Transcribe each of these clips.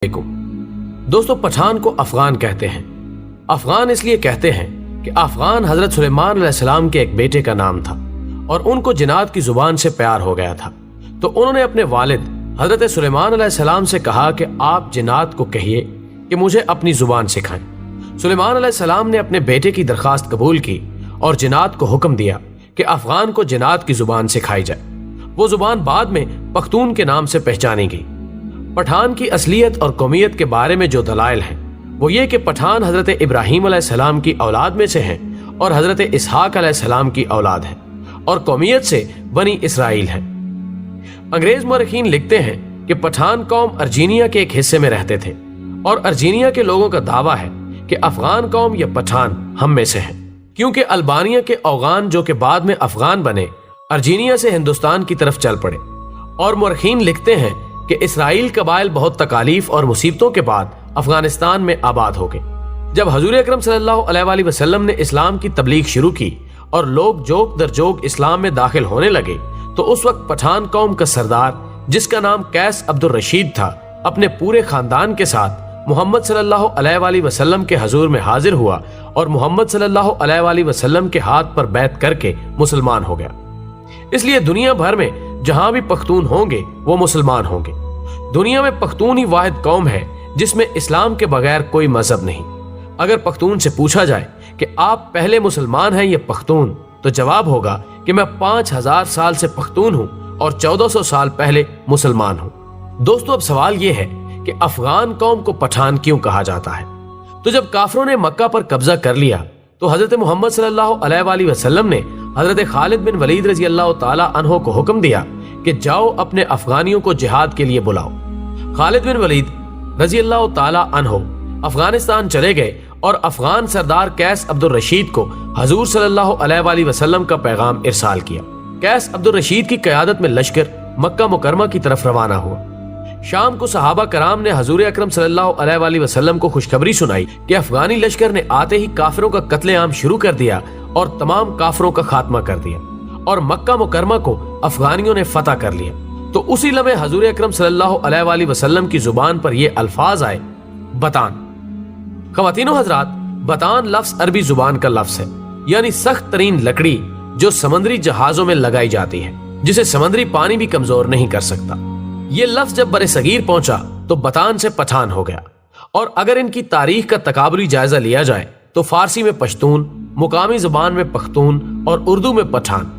دوستو، پٹھان کو افغان کہتے ہیں۔ افغان اس لیے کہتے ہیں کہ افغان حضرت سلیمان علیہ السلام کے ایک بیٹے کا نام تھا اور ان کو جنات کی زبان سے پیار ہو گیا تھا، تو انہوں نے اپنے والد حضرت سلیمان علیہ السلام سے کہا کہ آپ جنات کو کہیے کہ مجھے اپنی زبان سکھائیں۔ سلیمان علیہ السلام نے اپنے بیٹے کی درخواست قبول کی اور جنات کو حکم دیا کہ افغان کو جنات کی زبان سکھائی جائے۔ وہ زبان بعد میں پختون کے نام سے پہچانی گئی۔ پٹھان کی اصلیت اور قومیت کے بارے میں جو دلائل ہیں وہ یہ کہ پٹھان حضرت ابراہیم علیہ السلام کی اولاد میں سے ہیں اور حضرت اسحاق علیہ السلام کی اولاد ہیں اور قومیت سے بنی اسرائیل ہیں۔ انگریز مورخین لکھتے ہیں کہ پٹھان قوم ارجینیا کے ایک حصے میں رہتے تھے اور ارجینیا کے لوگوں کا دعویٰ ہے کہ افغان قوم یا پٹھان ہم میں سے ہیں، کیونکہ البانیہ کے اوغان جو کہ بعد میں افغان بنے ارجینیا سے ہندوستان کی طرف چل پڑے۔ اور مورخین لکھتے ہیں کہ اسرائیل قبائل بہت تکالیف اور مصیبتوں کے بعد افغانستان میں آباد ہو گئے۔ جب حضور اکرم صلی اللہ علیہ وآلہ وسلم نے اسلام کی تبلیغ شروع کی اور لوگ جوگ در جوگ اسلام میں داخل ہونے لگے تو اس وقت پٹھان قوم کا سردار جس کا نام قیس عبد الرشید تھا اپنے پورے خاندان کے ساتھ محمد صلی اللہ علیہ وآلہ وسلم کے حضور میں حاضر ہوا اور محمد صلی اللہ علیہ وآلہ وسلم کے ہاتھ پر بیعت کر کے مسلمان ہو گیا۔ اس لیے دنیا بھر میں جہاں بھی پختون ہوں گے وہ مسلمان ہوں گے۔ دنیا میں پختون ہی واحد قوم ہے جس میں اسلام کے بغیر کوئی مذہب نہیں۔ اگر پختون سے پوچھا جائے کہ آپ پہلے مسلمان ہیں یا پختون، تو جواب ہوگا کہ میں 5000 سال سے پختون ہوں اور 1400 سال پہلے مسلمان ہوں۔ دوستو، اب سوال یہ ہے کہ افغان قوم کو پٹھان کیوں کہا جاتا ہے؟ تو جب کافروں نے مکہ پر قبضہ کر لیا تو حضرت محمد صلی اللہ علیہ وآلہ وسلم نے حضرت خالد بن ولید رضی اللہ تعالی عنہ کو حکم دیا کہ جاؤ اپنے افغانیوں کو جہاد کے لیے بلاؤ۔ خالد بن ولید رضی اللہ تعالی عنہ افغانستان چلے گئے اور افغان سردار قیس عبد الرشید کو حضور صلی اللہ علیہ وآلہ وسلم کا پیغام ارسال کیا۔ قیس عبد الرشید کی قیادت میں لشکر مکہ مکرمہ کی طرف روانہ ہوا۔ شام کو صحابہ کرام نے حضور اکرم صلی اللہ علیہ وآلہ وسلم کو خوشخبری سنائی کہ افغانی لشکر نے آتے ہی کافروں کا قتل عام شروع کر دیا اور تمام کافروں کا خاتمہ کر دیا اور مکہ مکرمہ کو افغانیوں نے فتح کر لیا۔ تو اسی لمحے حضور اکرم صلی اللہ علیہ وآلہ وسلم کی زبان پر یہ الفاظ آئے، بتان۔ خواتین و حضرات، بتان لفظ عربی زبان کا لفظ ہے، یعنی سخت ترین لکڑی جو سمندری جہازوں میں لگائی جاتی ہے، جسے سمندری پانی بھی کمزور نہیں کر سکتا۔ یہ لفظ جب برصغیر پہنچا تو بتان سے پٹھان ہو گیا، اور اگر ان کی تاریخ کا تقابلی جائزہ لیا جائے تو فارسی میں پشتون، مقامی زبان میں پختون اور اردو میں پٹھان۔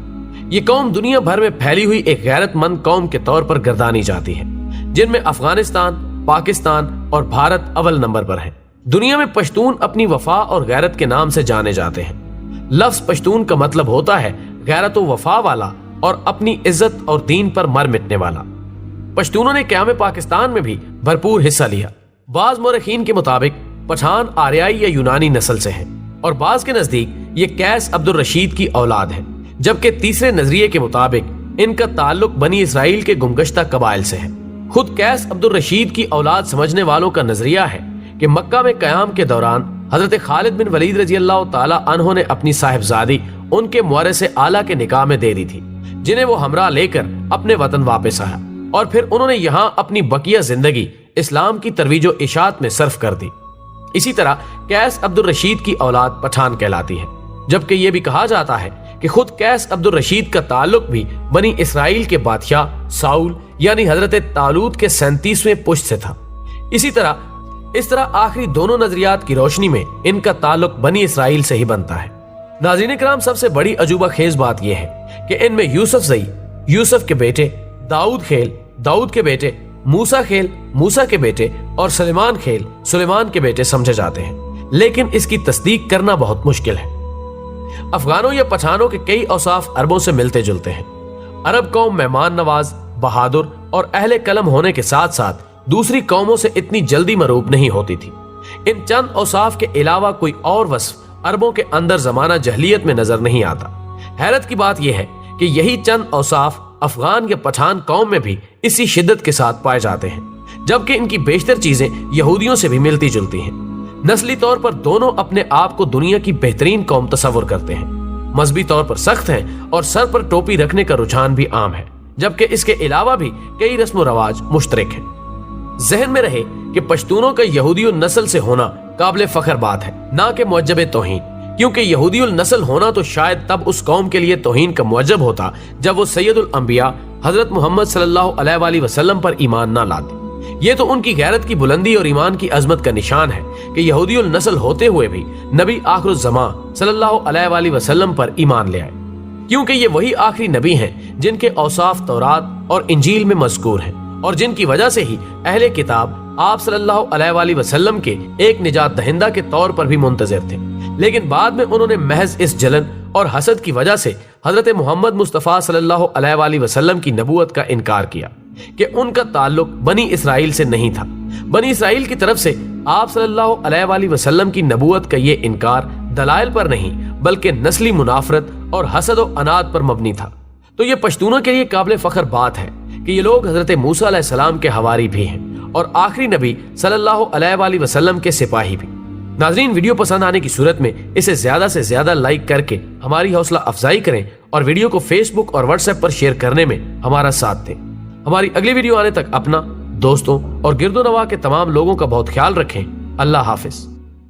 یہ قوم دنیا بھر میں پھیلی ہوئی ایک غیرت مند قوم کے طور پر گردانی جاتی ہے، جن میں افغانستان، پاکستان اور بھارت اول نمبر پر ہیں۔ دنیا میں پشتون اپنی وفا اور غیرت کے نام سے جانے جاتے ہیں۔ لفظ پشتون کا مطلب ہوتا ہے غیرت و وفا والا اور اپنی عزت اور دین پر مر مٹنے والا۔ پشتونوں نے قیام پاکستان میں بھی بھرپور حصہ لیا۔ بعض مورخین کے مطابق پٹھان آریائی یا یونانی نسل سے ہیں اور بعض کے نزدیک یہ قیس عبد الرشید کی اولاد ہے، جبکہ تیسرے نظریے کے مطابق ان کا تعلق بنی اسرائیل کے گمگشتہ قبائل سے ہے۔ خود قیس عبد الرشید کی اولاد سمجھنے والوں کا نظریہ ہے کہ مکہ میں قیام کے دوران حضرت خالد بن ولید رضی اللہ تعالی عنہ نے اپنی صاحبزادی ان کے مورث اعلیٰ کے نکاح میں دے دی تھی، جنہیں وہ ہمراہ لے کر اپنے وطن واپس آیا اور پھر انہوں نے یہاں اپنی بقیہ زندگی اسلام کی ترویج و اشاعت میں صرف کر دی۔ اسی طرح قیس عبد الرشید کی اولاد پٹھان کہلاتی ہے، جبکہ یہ بھی کہا جاتا ہے کہ خود قیس عبد الرشید کا تعلق بھی بنی اسرائیل کے بادشاہ ساؤل یعنی حضرت طالوت کے 37ویں پشت سے تھا۔ اس طرح آخری دونوں نظریات کی روشنی میں ان کا تعلق بنی اسرائیل سے ہی بنتا ہے۔ ناظرین کرام، سب سے بڑی عجوبہ خیز بات یہ ہے کہ ان میں یوسف زئی، یوسف کے بیٹے، داؤد خیل، داؤد کے بیٹے، موسیٰ خیل، موسیٰ کے بیٹے اور سلیمان خیل، سلیمان کے بیٹے سمجھے جاتے ہیں، لیکن اس کی تصدیق کرنا بہت مشکل ہے۔ افغانوں یا پٹھانوں کے کئی اوصاف عربوں سے ملتے جلتے ہیں۔ عرب قوم مہمان نواز، بہادر اور اہل قلم ہونے کے ساتھ ساتھ دوسری قوموں سے اتنی جلدی مروب نہیں ہوتی تھی۔ ان چند اوصاف کے علاوہ کوئی اور وصف عربوں کے اندر زمانہ جہلیت میں نظر نہیں آتا۔ حیرت کی بات یہ ہے کہ یہی چند اوصاف افغان یا پٹھان قوم میں بھی اسی شدت کے ساتھ پائے جاتے ہیں، جبکہ ان کی بیشتر چیزیں یہودیوں سے بھی ملتی جلتی ہیں۔ نسلی طور پر دونوں اپنے آپ کو دنیا کی بہترین قوم تصور کرتے ہیں، مذہبی طور پر سخت ہیں اور سر پر ٹوپی رکھنے کا رجحان بھی عام ہے، جبکہ اس کے علاوہ بھی کئی رسم و رواج مشترک ہیں۔ ذہن میں رہے کہ پشتونوں کا یہودی النسل سے ہونا قابل فخر بات ہے، نہ کہ معجب توہین، کیونکہ یہودی النسل ہونا تو شاید تب اس قوم کے لیے توہین کا معجب ہوتا جب وہ سید الانبیاء حضرت محمد صلی اللہ علیہ وآلہ وسلم پر ایمان نہ لاتے۔ یہ تو ان کی غیرت کی بلندی اور ایمان کی عظمت کا نشان ہے کہ یہودی النسل ہوتے ہوئے بھی نبی آخر الزمان صلی اللہ علیہ وآلہ وسلم پر ایمان لے آئے، کیونکہ یہ وہی آخری نبی ہیں جن کے اوصاف تورات اور انجیل میں مذکور ہیں، اور جن کی وجہ سے ہی اہل کتاب آپ صلی اللہ علیہ وآلہ وسلم کے ایک نجات دہندہ کے طور پر بھی منتظر تھے۔ لیکن بعد میں انہوں نے محض اس جلن اور حسد کی وجہ سے حضرت محمد مصطفیٰ صلی اللہ علیہ وآلہ وسلم کی نبوت کا انکار کیا کہ ان کا تعلق بنی اسرائیل سے نہیں تھا۔ بنی اسرائیل کی طرف سے آپ صلی اللہ علیہ وآلہ وسلم کی نبوت کا یہ انکار دلائل پر نہیں بلکہ نسلی منافرت اور حسد و عناد پر مبنی تھا۔ تو یہ پشتونوں کے لیے قابل فخر بات ہے کہ یہ لوگ حضرت موسیٰ علیہ السلام کے حواری بھی ہیں اور آخری نبی صلی اللہ علیہ وآلہ وسلم کے سپاہی بھی۔ ناظرین، ویڈیو پسند آنے کی صورت میں اسے زیادہ سے زیادہ لائک کر کے ہماری حوصلہ افزائی کریں اور ویڈیو کو فیس بک اور واٹس ایپ پر شیئر کرنے میں ہمارا ساتھ دیں۔ ہماری اگلی ویڈیو آنے تک اپنا، دوستوں اور گرد و نواح کے تمام لوگوں کا بہت خیال رکھیں۔ اللہ حافظ۔